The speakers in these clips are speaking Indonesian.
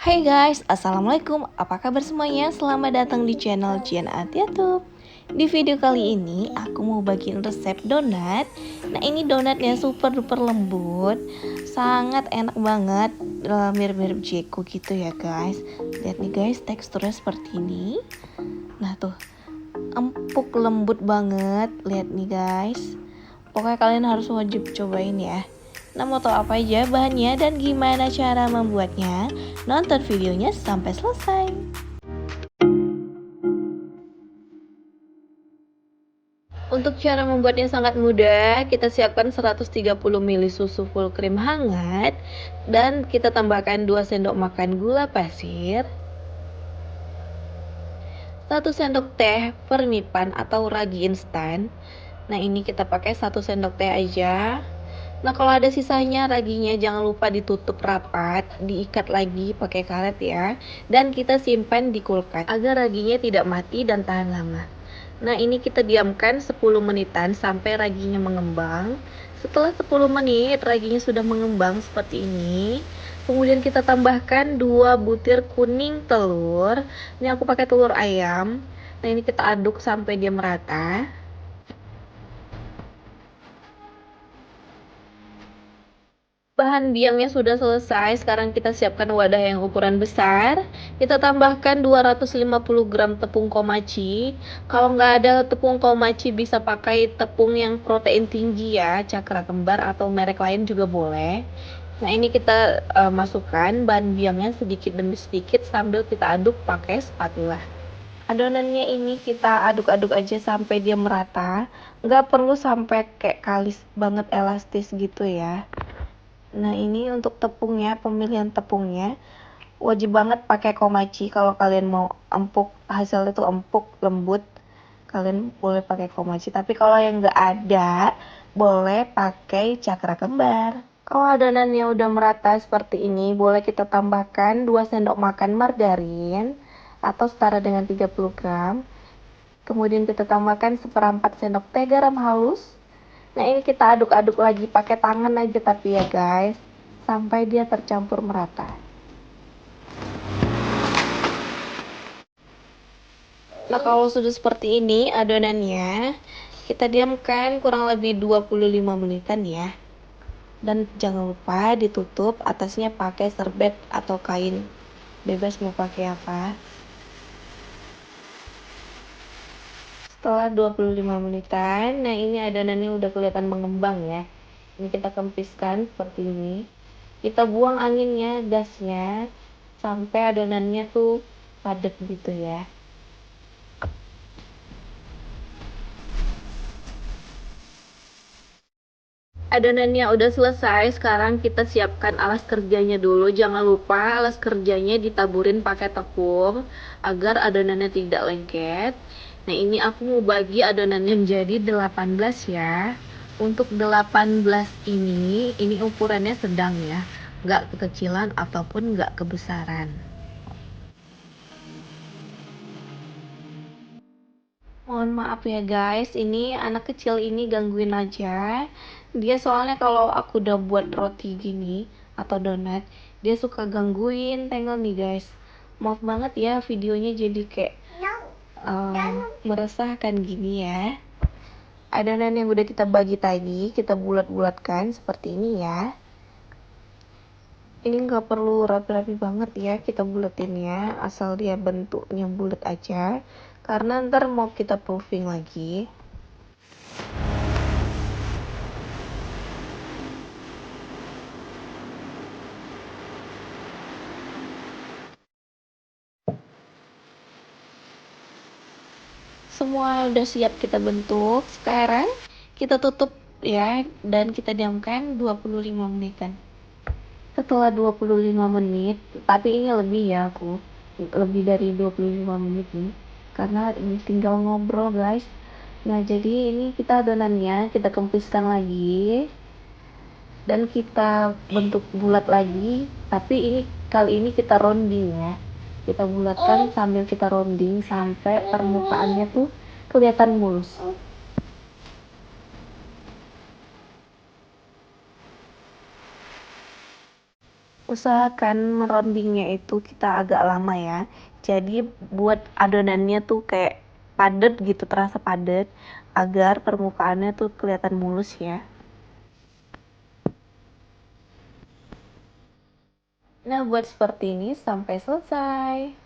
Hai guys, Assalamualaikum. Apa kabar semuanya? Selamat datang di channel Jian Art YouTube. Di video kali ini aku mau bagiin resep donat. Nah, ini donatnya super duper lembut, sangat enak banget, mirip-mirip Jeko gitu ya guys. Lihat nih guys, teksturnya seperti ini. Nah tuh, empuk lembut banget. Lihat nih guys. Pokoknya kalian harus wajib cobain ya. Nah, mau tahu apa aja bahannya dan gimana cara membuatnya? Nonton videonya sampai selesai. Untuk cara membuatnya sangat mudah, kita siapkan 130 ml susu full cream hangat dan kita tambahkan 2 sendok makan gula pasir, 1 sendok teh permipan atau ragi instan. Nah, ini kita pakai 1 sendok teh aja. Nah, kalau ada sisanya raginya jangan lupa ditutup rapat, diikat lagi pakai karet ya, dan kita simpan di kulkas agar raginya tidak mati dan tahan lama. Nah, ini kita diamkan 10 menitan sampai raginya mengembang. Setelah 10 menit raginya sudah mengembang seperti ini. Kemudian kita tambahkan 2 butir kuning telur. Ini aku pakai telur ayam. Nah, ini kita aduk sampai dia merata. Bahan biangnya sudah selesai. Sekarang kita siapkan wadah yang ukuran besar. Kita tambahkan 250 gram tepung komachi. Kalau nggak ada tepung komachi bisa pakai tepung yang protein tinggi ya, cakra kembar atau merek lain juga boleh. Nah, ini kita masukkan bahan biangnya sedikit demi sedikit sambil kita aduk pakai spatula. Adonannya ini kita aduk-aduk aja sampai dia merata. Nggak perlu sampai kayak kalis banget elastis gitu ya. Nah, ini untuk tepungnya, pemilihan tepungnya wajib banget pakai komachi. Kalau kalian mau empuk, hasilnya tuh empuk, lembut, kalian boleh pakai komachi. Tapi kalau yang nggak ada, boleh pakai cakra kembar. Kalau adonannya udah merata seperti ini, boleh kita tambahkan 2 sendok makan margarin atau setara dengan 30 gram. Kemudian kita tambahkan seperempat sendok teh garam halus. Nah, ini kita aduk-aduk lagi pakai tangan aja tapi ya guys, sampai dia tercampur merata. Nah, kalau sudah seperti ini adonannya, kita diamkan kurang lebih 25 menitan ya. Dan jangan lupa ditutup atasnya pakai serbet atau kain. Bebas mau pakai apa. Setelah 25 menitan, nah ini adonannya udah kelihatan mengembang ya. Ini kita kempiskan seperti ini. Kita buang anginnya, gasnya, sampai adonannya tuh padat gitu ya. Adonannya udah selesai, sekarang kita siapkan alas kerjanya dulu. Jangan lupa alas kerjanya ditaburin pakai tepung agar adonannya tidak lengket. Nah, ini aku mau bagi adonannya menjadi 18 ya. Untuk 18 ini ukurannya sedang ya, nggak kekecilan ataupun nggak kebesaran. Mohon maaf ya guys, ini anak kecil ini gangguin aja. Dia soalnya kalau aku udah buat roti gini atau donat, dia suka gangguin. Tengok nih guys. Maaf banget ya videonya jadi kayak meresahkan gini ya. Adonan yang udah kita bagi tadi, kita bulat-bulatkan seperti ini ya. Ini nggak perlu rapi-rapi banget ya kita buletinnya, asal dia bentuknya bulat aja. Karena ntar mau kita proofing lagi. Semua udah siap kita bentuk. Sekarang kita tutup ya dan kita diamkan 25 menitan. Setelah 25 menit, tapi ini lebih ya aku. Lebih dari 25 menit nih. Karena ini tinggal ngobrol guys. Nah, jadi ini kita adonannya kita kempiskan lagi dan kita bentuk bulat lagi, tapi ini kali ini kita rounding ya. Kita bulatkan sambil kita rounding sampai permukaannya tuh kelihatan mulus. Usahakan merondingnya itu kita agak lama ya. Jadi buat adonannya tuh kayak padat gitu, terasa padat agar permukaannya tuh kelihatan mulus ya. Nah, buat seperti ini sampai selesai.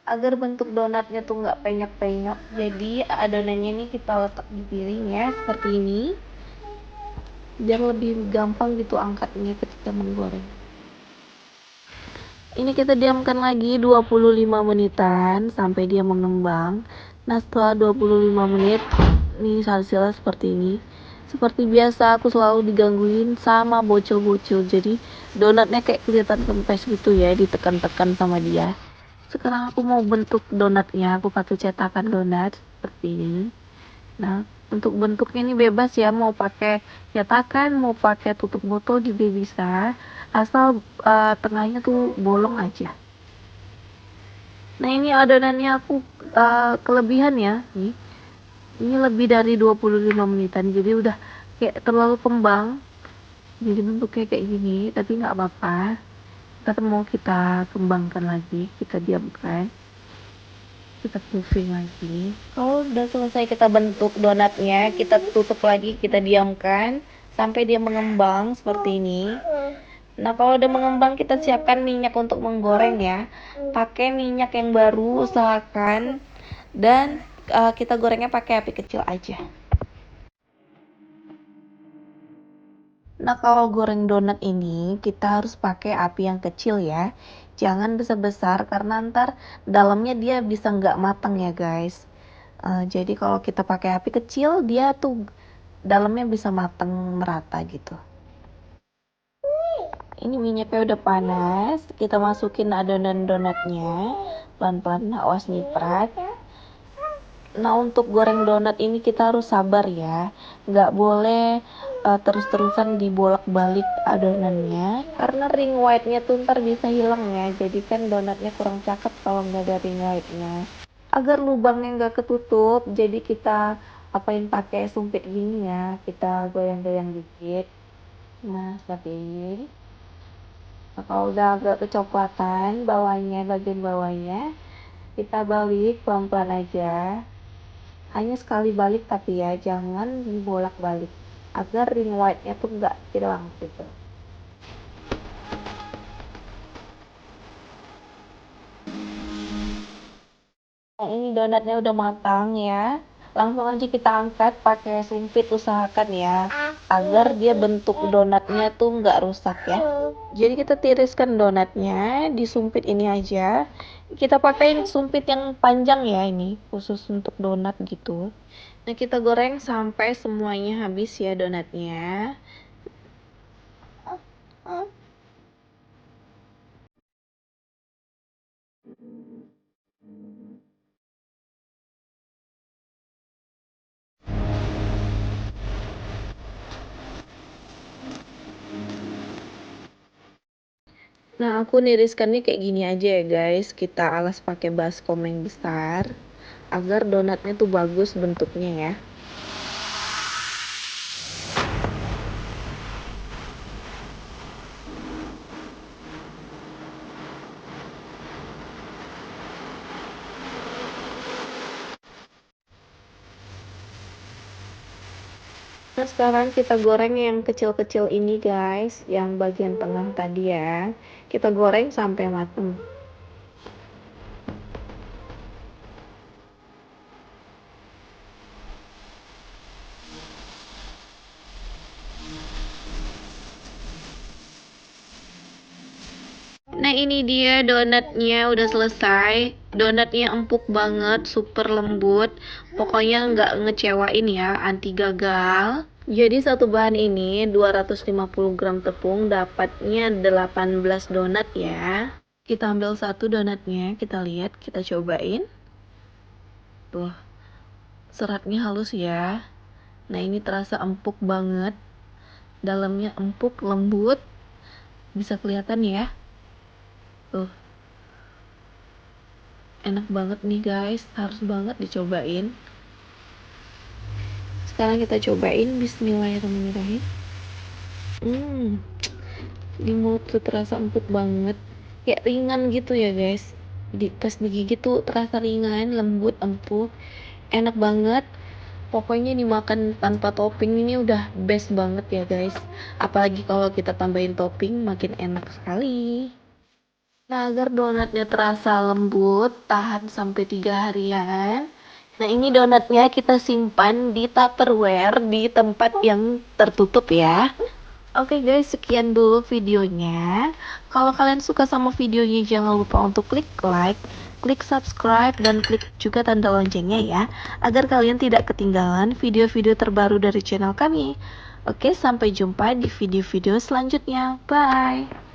Agar bentuk donatnya tuh nggak penyok-penyok, jadi adonannya ini kita letak di piring ya, seperti ini. Biar lebih gampang gitu angkatnya ketika menggoreng. Ini kita diamkan lagi 25 menitan sampai dia mengembang. Nah, setelah 25 menit, nih hasilnya seperti ini. Seperti biasa, aku selalu digangguin sama bocil-bocil. Jadi, donatnya kayak kelihatan kempes gitu ya, ditekan-tekan sama dia. Sekarang aku mau bentuk donatnya, aku pakai cetakan donat seperti ini. Nah, untuk bentuknya ini bebas ya, mau pakai cetakan, mau pakai tutup botol juga bisa, asal tengahnya tuh bolong aja. Nah, ini adonannya aku kelebihan ya, nih. Ini lebih dari 25 menitan, jadi udah kayak terlalu kembang. Jadi bentuknya kayak gini, tapi nggak apa-apa. Kita mau kita kembangkan lagi, kita diamkan. Kita proofing lagi. Kalau udah selesai kita bentuk donatnya, kita tutup lagi, kita diamkan sampai dia mengembang seperti ini. Nah, kalau udah mengembang, kita siapkan minyak untuk menggoreng ya. Pakai minyak yang baru, usahakan, dan kita gorengnya pakai api kecil aja. Nah, kalau goreng donat ini kita harus pakai api yang kecil ya. Jangan besar-besar karena ntar dalamnya dia bisa nggak matang ya guys. Jadi kalau kita pakai api kecil dia tuh dalamnya bisa matang merata gitu. Ini minyaknya udah panas, kita masukin adonan donatnya. Pelan-pelan, awas nyiprat. Nah, untuk goreng donat ini kita harus sabar ya. Nggak boleh terus-terusan dibolak-balik adonannya. Karena ring white-nya tuh ntar bisa hilang ya. Jadi kan donatnya kurang cakep kalau nggak ada ring white-nya. Agar lubangnya nggak ketutup, jadi kita apain pakai sumpit gini ya. Kita goyang-goyang dikit. Nah, seperti ini. Nah, kalau udah agak kecoklatan bawahnya, bagian bawahnya, kita balik pelan-pelan aja. Hanya sekali balik tapi ya, jangan dibolak-balik agar ring white-nya tuh nggak hilang gitu. Nah, ini donatnya udah matang ya. Langsung aja kita angkat pakai sumpit, usahakan ya agar dia bentuk donatnya tuh nggak rusak ya. Jadi kita tiriskan donatnya di sumpit ini aja. Kita pakai sumpit yang panjang ya, ini khusus untuk donat gitu. Nah, kita goreng sampai semuanya habis ya donatnya. Nah, aku niriskannya kayak gini aja ya guys. Kita alas pakai baskom yang besar agar donatnya tuh bagus bentuknya ya. Nah, sekarang kita goreng yang kecil-kecil ini guys, yang bagian tengah tadi ya. Kita goreng sampai matang. Nah, ini dia donatnya udah selesai. Donatnya empuk banget, super lembut. Pokoknya nggak ngecewain ya, anti gagal. Jadi satu bahan ini 250 gram tepung dapatnya 18 donat ya. Kita ambil satu donatnya, kita lihat, kita cobain. Tuh, seratnya halus ya. Nah, ini terasa empuk banget. Dalamnya empuk, lembut. Bisa kelihatan ya. Tuh. enak banget nih guys, harus banget dicobain. Sekarang kita cobain, bismillahirrahmanirrahim. Di mulut tuh terasa empuk banget, kayak ringan gitu ya guys. Pas digigit tuh terasa ringan, lembut, empuk, enak banget. Pokoknya dimakan tanpa topping ini udah best banget ya guys. Apalagi kalau kita tambahin topping makin enak sekali. Nah, agar donatnya terasa lembut, tahan sampai 3 harian. Nah, ini donatnya kita simpan di Tupperware di tempat yang tertutup ya. Oke guys, sekian dulu videonya. Kalau kalian suka sama videonya, jangan lupa untuk klik like, klik subscribe, dan klik juga tanda loncengnya ya, agar kalian tidak ketinggalan video-video terbaru dari channel kami. Oke, sampai jumpa di video-video selanjutnya. Bye!